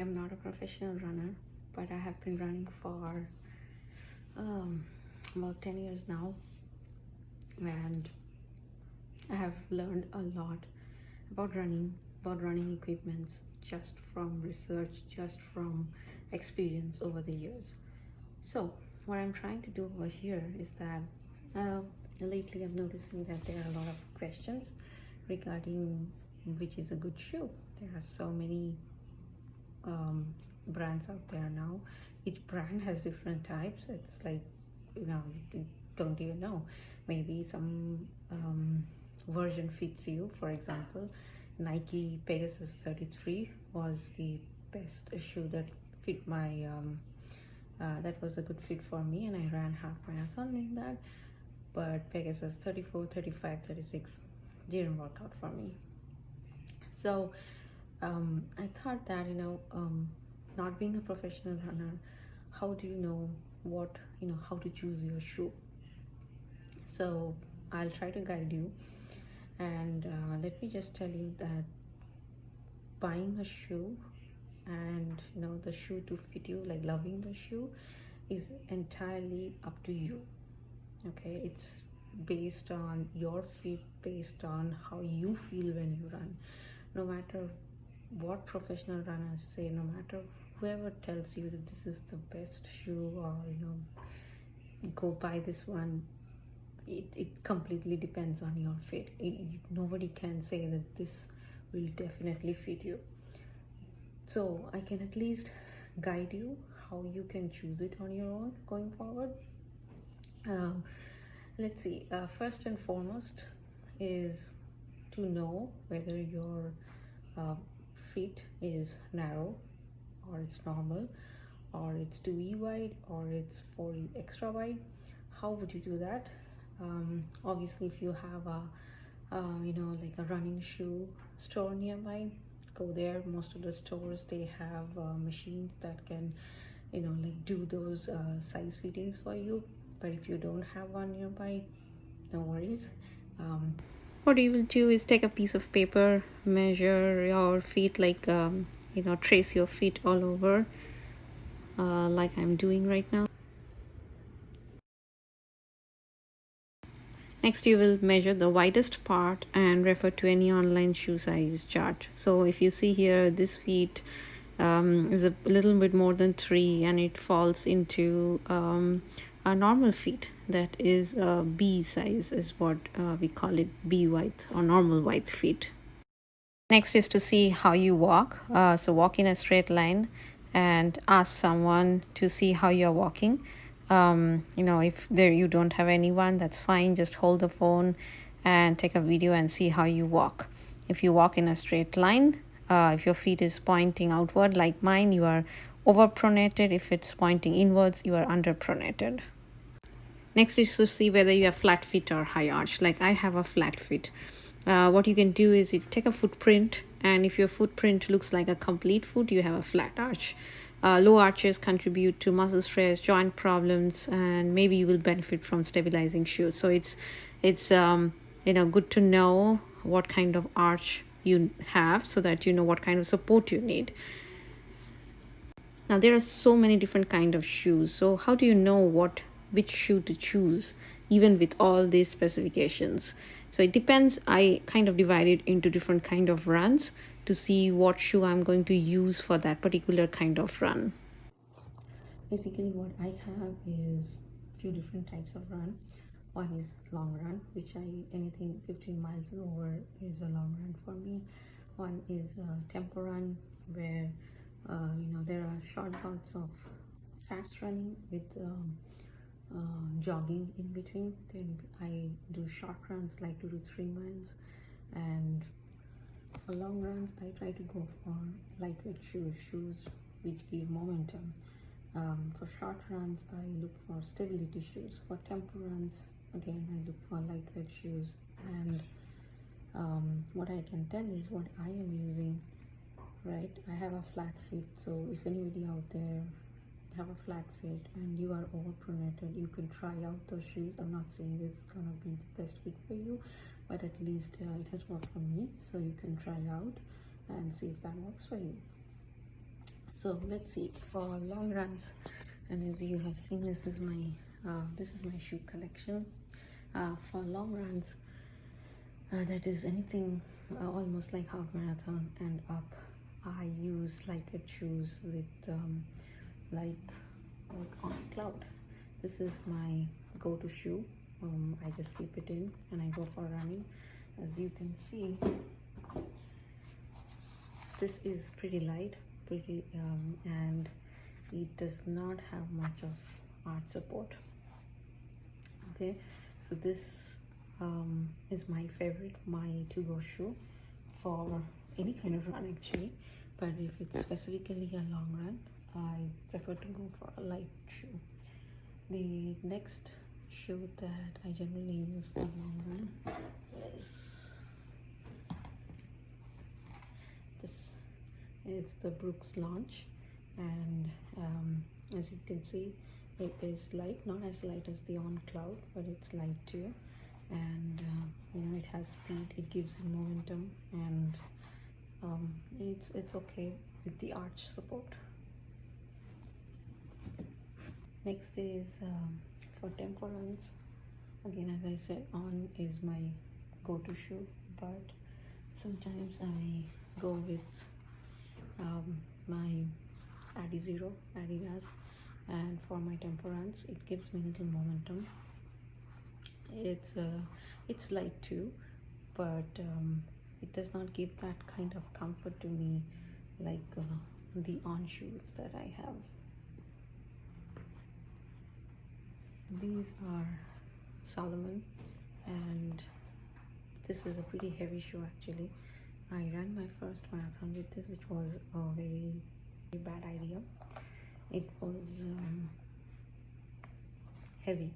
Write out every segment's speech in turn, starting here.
I'm not a professional runner, but I have been running for about 10 years now, and I have learned a lot about running equipments, just from research, just from experience over the years. So, what I'm trying to do over here is that uh, lately I'm noticing that there are a lot of questions regarding which is a good shoe. There are so many brands out there now. Each brand has different types. It's like, you don't even know. Maybe some version fits you. For example, Nike Pegasus 33 was the best shoe that fit my that was a good fit for me, and I ran half marathon in that. But Pegasus 34, 35, 36 didn't work out for me. So I thought that, not being a professional runner, how do you know how to choose your shoe? So I'll try to guide you, and let me just tell you that buying a shoe and the shoe to fit you, like loving the shoe, is entirely up to you. Okay, it's based on your feet, based on how you feel when you run. No matter what professional runners say, no matter whoever tells you that this is the best shoe, or go buy this one, it completely depends on your fit. Nobody can say that this will definitely fit you. So I can at least guide you how you can choose it on your own going forward. um, let's see, first and foremost is to know whether your uh, feet is narrow, or it's normal, or it's 2e wide, or it's 4e extra wide. How would you do that? Obviously, if you have a like a running shoe store nearby, go there. Most of the stores, they have machines that can like do those size fittings for you. But if you don't have one nearby, no worries. What you will do is take a piece of paper, measure your feet, like trace your feet all over, like I'm doing right now. Next, you will measure the widest part and refer to any online shoe size chart. So if you see here, this feet is a little bit more than 3, and it falls into a normal feet. That is B size, is what we call it, B width, or normal width feet. Next is to see how you walk. So walk in a straight line and ask someone to see how you're walking. If there you don't have anyone, that's fine. Just hold the phone and take a video and see how you walk. If you walk in a straight line, if your feet is pointing outward like mine, you are overpronated. If it's pointing inwards, you are underpronated. Next is to see whether you have flat feet or high arch. Like I have a flat feet. What you can do is you take a footprint, and if your footprint looks like a complete foot, you have a flat arch. Low arches contribute to muscle stress, joint problems, and maybe you will benefit from stabilizing shoes. So it's good to know what kind of arch you have, so that you know what kind of support you need. Now there are so many different kind of shoes. So how do you know which shoe to choose, even with all these specifications? So it depends. I kind of divide it into different kind of runs to see what shoe I'm going to use for that particular kind of run. Basically, what I have is a few different types of run. One is long run, which anything 15 miles and over is a long run for me. One is tempo run, where there are short bouts of fast running with jogging in between. Then I do short runs like 2 to 3 miles, and for long runs I try to go for lightweight shoes which give momentum. For short runs I look for stability shoes. For tempo runs, again, I look for lightweight shoes. And what I can tell is what I am using. Right, I have a flat feet, so if anybody out there have a flat fit and you are overpronated, you can try out those shoes. I'm not saying it's gonna be the best fit for you, but at least it has worked for me, so you can try out and see if that works for you. So let's see for long runs, and as you have seen, this is my shoe collection. For long runs, that is anything almost like half marathon and up, I use lightweight shoes with like on cloud. This is my go-to shoe. I just slip it in and I go for running. As you can see, this is pretty light, and it does not have much of arch support. Okay, so this is my favorite, my to-go shoe for any kind of run actually, but if it's specifically a long run, I prefer to go for a light shoe. The next shoe that I generally use for long run is this. It's the Brooks Launch, and as you can see, it is light, not as light as the On Cloud, but it's light too, and you know, it has speed, it gives you momentum, and it's okay with the arch support. Next is for tempo runs. Again, as I said, On is my go-to shoe, but sometimes I go with my Adizero, Adidas, and for my tempo runs, it gives me little momentum. It's light too, but it does not give that kind of comfort to me like the On shoes that I have. These are Salomon, and this is a pretty heavy shoe actually. I ran my first marathon with this, which was a very bad idea. It was heavy,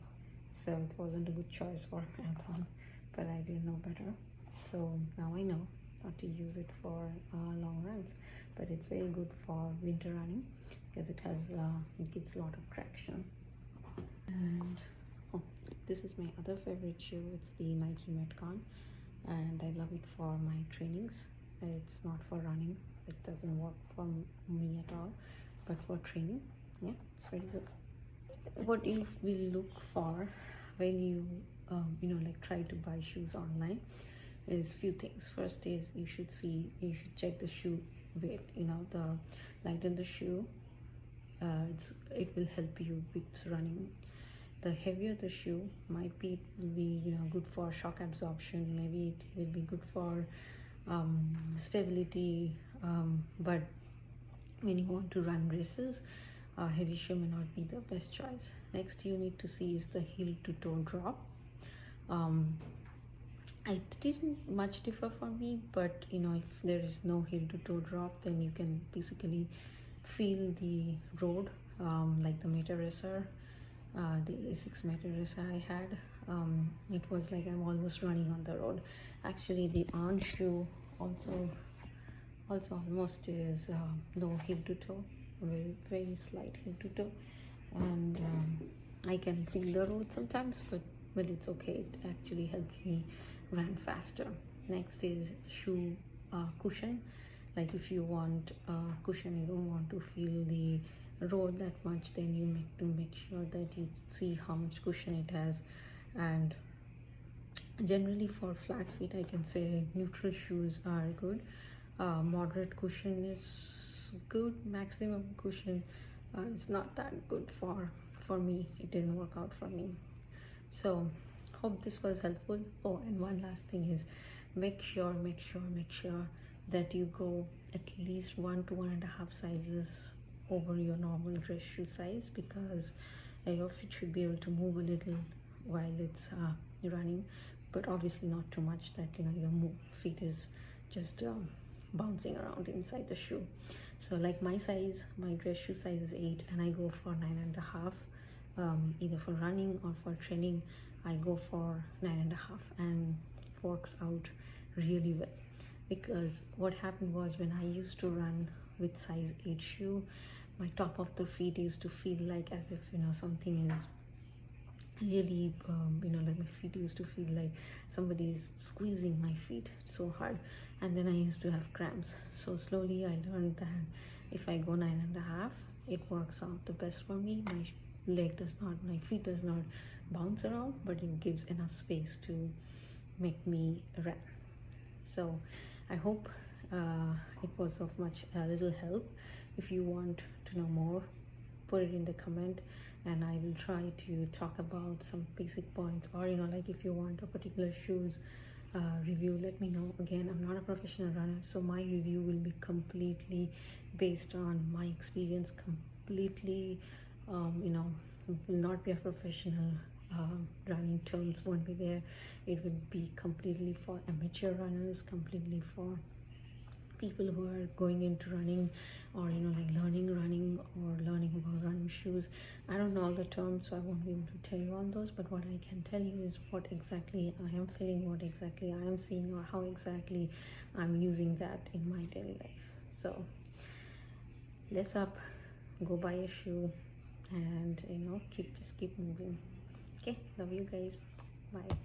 so it wasn't a good choice for a marathon, but I didn't know better. So now I know not to use it for long runs, but it's very good for winter running because it gives a lot of traction. And this is my other favorite shoe. It's the Nike Metcon, and I love it for my trainings. It's not for running, it doesn't work for me at all, but for training, yeah, it's very good. What you will look for when you like try to buy shoes online is few things. First is you should check the shoe weight. The lighter the shoe, it will help you with running. The heavier the shoe might be, it will be good for shock absorption, maybe it will be good for stability, but when you want to run races, heavy shoe may not be the best choice. Next you need to see is the heel to toe drop. I didn't much differ for me, but if there is no heel to toe drop, then you can basically feel the road, like the Meta Racer, the Asics Meta Racer I had. It was like I'm almost running on the road. Actually, the On shoe also almost is no heel to toe, very very slight heel to toe, and I can feel the road sometimes, but it's okay. It actually helps me run faster. Next is shoe cushion. Like if you want cushion, you don't want to feel the road that much, then you make sure that you see how much cushion it has. And generally for flat feet, I can say neutral shoes are good. Moderate cushion is good. Maximum cushion is not that good for me. It didn't work out for me. So hope this was helpful. Oh, and one last thing is make sure that you go at least 1 to 1.5 sizes over your normal dress shoe size, because your feet should be able to move a little while it's running, but obviously not too much that your feet is just bouncing around inside the shoe. So like my dress shoe size is 8, and I go for 9.5, either for running or for training. I go for 9.5, and works out really well. Because what happened was, when I used to run with size 8 shoe, my top of the feet used to feel like as if something is really like my feet used to feel like somebody is squeezing my feet so hard, and then I used to have cramps. So slowly I learned that If I go 9.5, it works out the best for me. My feet does not bounce around, but it gives enough space to make me run. So I hope it was of much little help. If you want to know more, put it in the comment, and I will try to talk about some basic points, or like if you want a particular shoes review, let me know. Again, I'm not a professional runner, so my review will be completely based on my experience, completely it will not be a professional running terms won't be there. It will be completely for amateur runners, completely for people who are going into running, or like learning running or learning about running shoes. I don't know all the terms, so I won't be able to tell you all those, but what I can tell you is what exactly I am feeling, what exactly I am seeing, or how exactly I'm using that in my daily life. So let's up, go buy a shoe, and keep moving. Okay, love you guys. Bye.